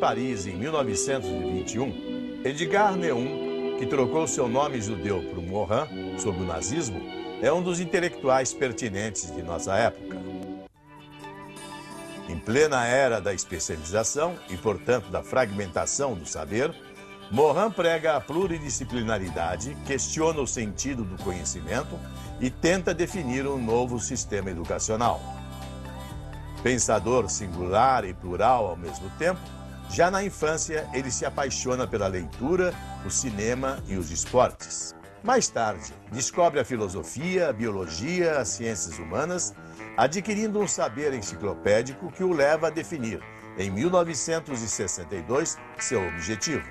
Paris em 1921, Edgar Neun, que trocou seu nome judeu por Morin sob o nazismo, é um dos intelectuais pertinentes de nossa época. Em plena era da especialização e, portanto, da fragmentação do saber, Morin prega a pluridisciplinaridade, questiona o sentido do conhecimento e tenta definir um novo sistema educacional. Pensador singular e plural ao mesmo tempo, já na infância ele se apaixona pela leitura, o cinema e os esportes. Mais tarde, descobre a filosofia, a biologia, as ciências humanas, adquirindo um saber enciclopédico que o leva a definir, em 1962, seu objetivo.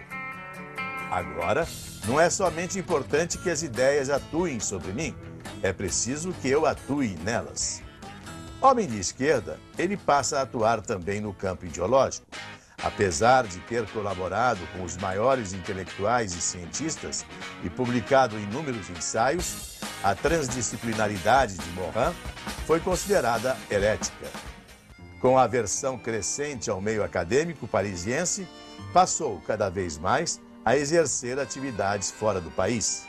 Agora, não é somente importante que as ideias atuem sobre mim, é preciso que eu atue nelas. Homem de esquerda, ele passa a atuar também no campo ideológico. Apesar de ter colaborado com os maiores intelectuais e cientistas e publicado inúmeros ensaios, a transdisciplinaridade de Morin foi considerada herética. Com a aversão crescente ao meio acadêmico parisiense, passou cada vez mais a exercer atividades fora do país.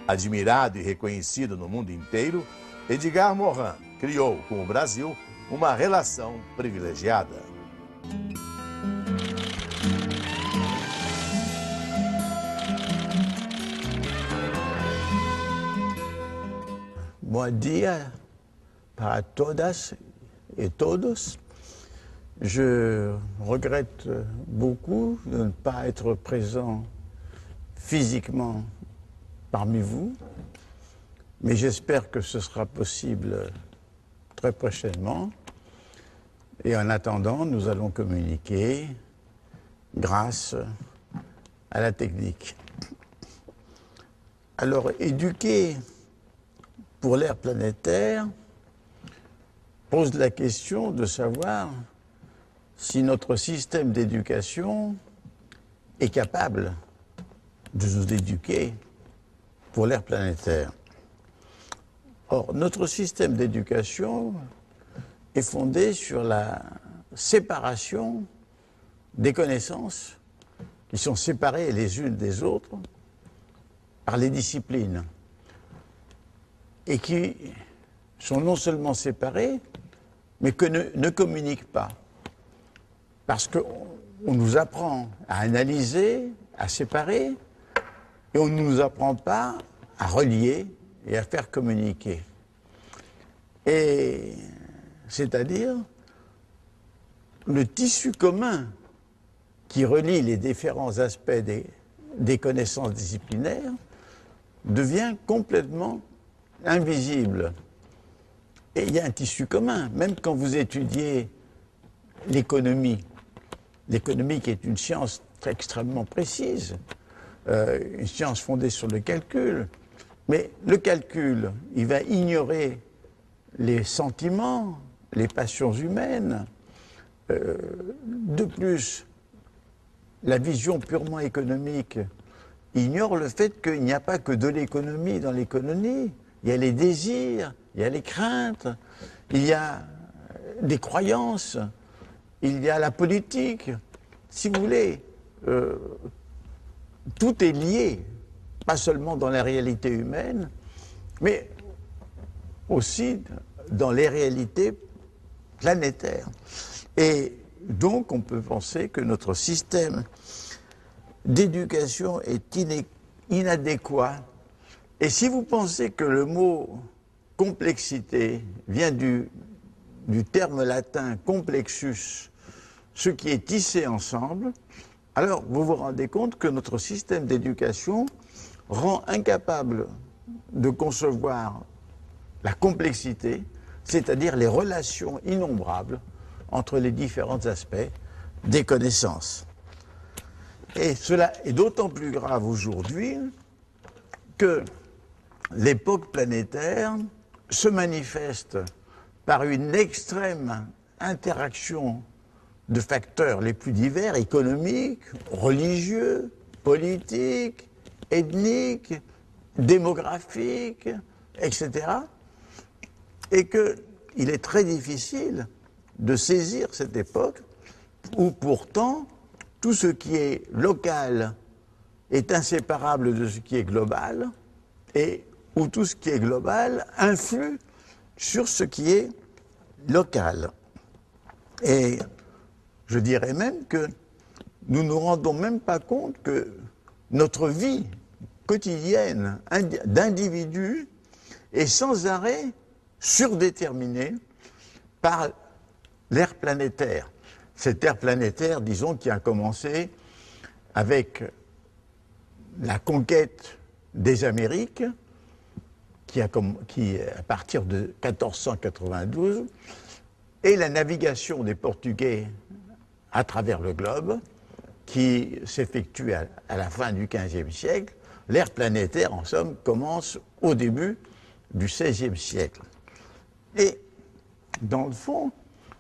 Admirado e reconhecido no mundo inteiro, Edgar Morin criou com o Brasil uma relação privilegiada. Bom dia para todas et todos. Je regrette beaucoup de ne pas être présent physiquement parmi vous, mais j'espère que ce sera possible très prochainement. Et en attendant, nous allons communiquer grâce à la technique. Alors, éduquer pour l'ère planétaire pose la question de savoir si notre système d'éducation est capable de nous éduquer pour l'ère planétaire. Or, notre système d'éducation est fondé sur la séparation des connaissances qui sont séparées les unes des autres par les disciplines et qui sont non seulement séparées, mais que ne communiquent pas. Parce qu'on nous apprend à analyser, à séparer, et on ne nous apprend pas à relier et à faire communiquer. Et c'est-à-dire le tissu commun qui relie les différents aspects des connaissances disciplinaires devient complètement invisible. Et il y a un tissu commun, même quand vous étudiez l'économie. L'économie qui est une science extrêmement précise, une science fondée sur le calcul. Mais le calcul, il va ignorer les sentiments, les passions humaines. De plus, la vision purement économique ignore le fait qu'il n'y a pas que de l'économie dans l'économie. Il y a les désirs, il y a les craintes, il y a des croyances, il y a la politique. Si vous voulez, tout est lié, pas seulement dans la réalité humaine, mais aussi dans les réalités planétaires. Et donc, on peut penser que notre système d'éducation est inadéquat. Et si vous pensez que le mot complexité vient du terme latin complexus, ce qui est tissé ensemble, alors vous vous rendez compte que notre système d'éducation rend incapable de concevoir la complexité, c'est-à-dire les relations innombrables entre les différents aspects des connaissances. Et cela est d'autant plus grave aujourd'hui que l'époque planétaire se manifeste par une extrême interaction de facteurs les plus divers, économiques, religieux, politiques, ethniques, démographiques, etc. Et qu'il est très difficile de saisir cette époque où pourtant tout ce qui est local est inséparable de ce qui est global, et où tout ce qui est global influe sur ce qui est local. Et je dirais même que nous ne nous rendons même pas compte que notre vie quotidienne d'individus est sans arrêt surdéterminée par l'ère planétaire. Cette ère planétaire, disons, qui a commencé avec la conquête des Amériques, qui à partir de 1492, et la navigation des Portugais à travers le globe, qui s'effectue à la fin du XVe siècle. L'ère planétaire, en somme, commence au début du XVIe siècle. Et, dans le fond,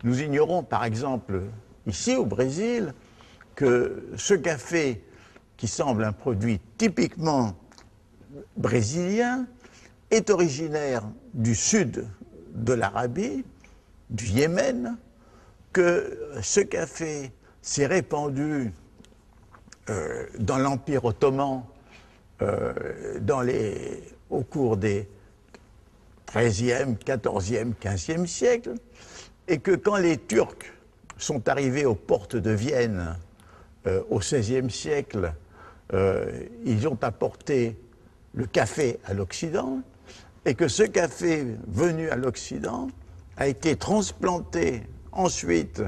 nous ignorons, par exemple, ici au Brésil, que ce café, qui semble un produit typiquement brésilien, est originaire du sud de l'Arabie, du Yémen, que ce café s'est répandu dans l'Empire ottoman au cours des XIIIe, XIVe, XVe siècles, et que quand les Turcs sont arrivés aux portes de Vienne au XVIe siècle, ils ont apporté le café à l'Occident, et que ce café venu à l'Occident a été transplanté ensuite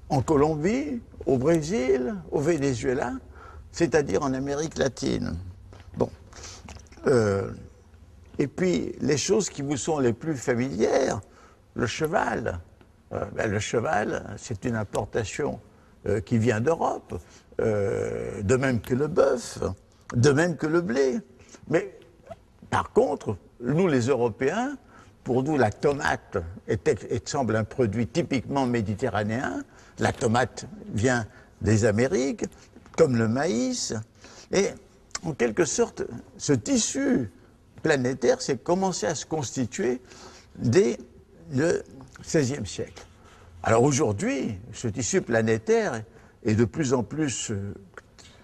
en Colombie, au Brésil, au Venezuela, c'est-à-dire en Amérique latine. Bon. Et puis, les choses qui vous sont les plus familières, le cheval. Le cheval, c'est une importation qui vient d'Europe, de même que le bœuf, de même que le blé. Mais, par contre, nous les Européens, pour nous, la tomate semble un produit typiquement méditerranéen. La tomate vient des Amériques, comme le maïs. Et en quelque sorte, ce tissu planétaire s'est commencé à se constituer dès le XVIe siècle. Alors aujourd'hui, ce tissu planétaire est de plus en plus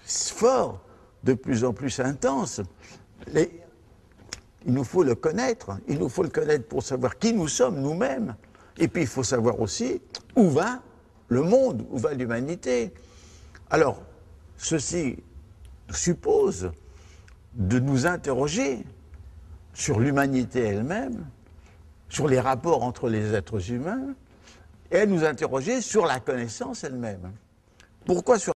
fort, de plus en plus intense. Il nous faut le connaître pour savoir qui nous sommes nous-mêmes. Et puis il faut savoir aussi où va le monde, où va l'humanité. Alors, ceci suppose de nous interroger sur l'humanité elle-même, sur les rapports entre les êtres humains, et nous interroger sur la connaissance elle-même. Pourquoi sur